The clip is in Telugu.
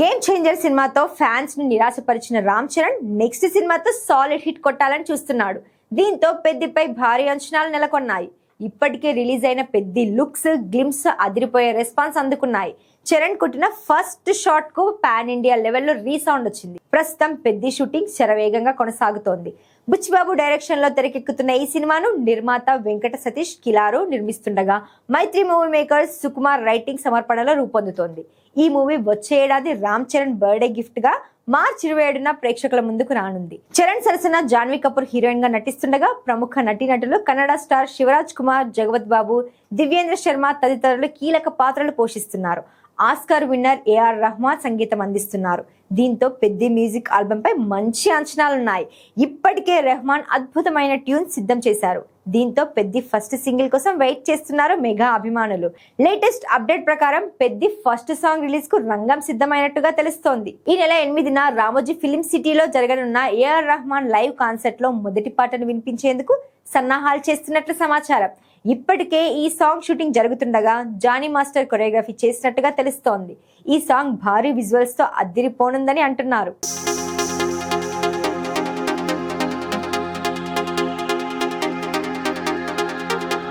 గేమ్ చేంజర్ సినిమాతో ఫ్యాన్స్ ని నిరాశపరిచిన రామ్ చరణ్ నెక్స్ట్ సినిమాతో సాలిడ్ హిట్ కొట్టాలని చూస్తున్నాడు. దీంతో పెద్దిపై భారీ అంచనాలు నెలకొన్నాయి. ఇప్పటికే రిలీజ్ అయిన పెద్ది లుక్స్, గ్లిమ్స్ అదిరిపోయే రెస్పాన్స్ అందుకున్నాయి. చరణ్ కొట్టిన ఫస్ట్ షాట్ కు పాన్ ఇండియా లెవెల్లో రీసౌండ్ వచ్చింది. ప్రస్తుతం పెద్ది షూటింగ్ శరవేగంగా కొనసాగుతోంది. బుచ్చిబాబు డైరెక్షన్ లో తెరకెక్కుతున్న ఈ సినిమాను నిర్మాత వెంకట సతీష్ కిలారు నిర్మిస్తుండగా మైత్రి మూవీ మేకర్స్ సుకుమార్ రైటింగ్ సమర్పణలో రూపొందుతోంది. ఈ మూవీ వచ్చే ఏడాది రామ్ చరణ్ బర్త్డే గిఫ్ట్ గా మార్చి 27న ప్రేక్షకుల ముందుకు రానుంది. చరణ్ సరసన జాన్వీ కపూర్ హీరోయిన్ గా నటిస్తుండగా ప్రముఖ నటీనటులు కన్నడ స్టార్ శివరాజ్ కుమార్, జగపత్ బాబు, దివ్యేంద్ర శర్మ తదితరులు కీలక పాత్రలు పోషిస్తున్నారు. ఆస్కార్ విన్నర్ ఏఆర్ రెహమాన్ సంగీతం అందిస్తున్నారు. దీంతో పెద్ది మ్యూజిక్ ఆల్బమ్ పై మంచి అంచనాలున్నాయి. ఇప్పటికే రెహమాన్ అద్భుతమైన ట్యూన్ సిద్ధం చేశారు. దీంతో పెద్ది ఫస్ట్ సింగిల్ కోసం వెయిట్ చేస్తున్నారు మెగా అభిమానులు. లేటెస్ట్ అప్డేట్ ప్రకారం పెద్ది ఫస్ట్ సాంగ్ రిలీజ్ కు రంగం సిద్ధమైనట్టుగా తెలుస్తోంది. ఈ నెల 8న రామోజీ ఫిలిం సిటీలో జరగనున్న ఏఆర్ రెహమాన్ లైవ్ కాన్సర్ట్ లో మొదటి పాటను వినిపించేందుకు సన్నాహాలు చేస్తున్నట్లు సమాచారం. ఇప్పటికే ఈ సాంగ్ షూటింగ్ జరుగుతుండగా జానీ మాస్టర్ కొరియోగ్రఫీ చేసినట్టుగా తెలుస్తోంది. ఈ సాంగ్ భారీ విజువల్స్ తో అద్దిరిపోనుందని అంటున్నారు.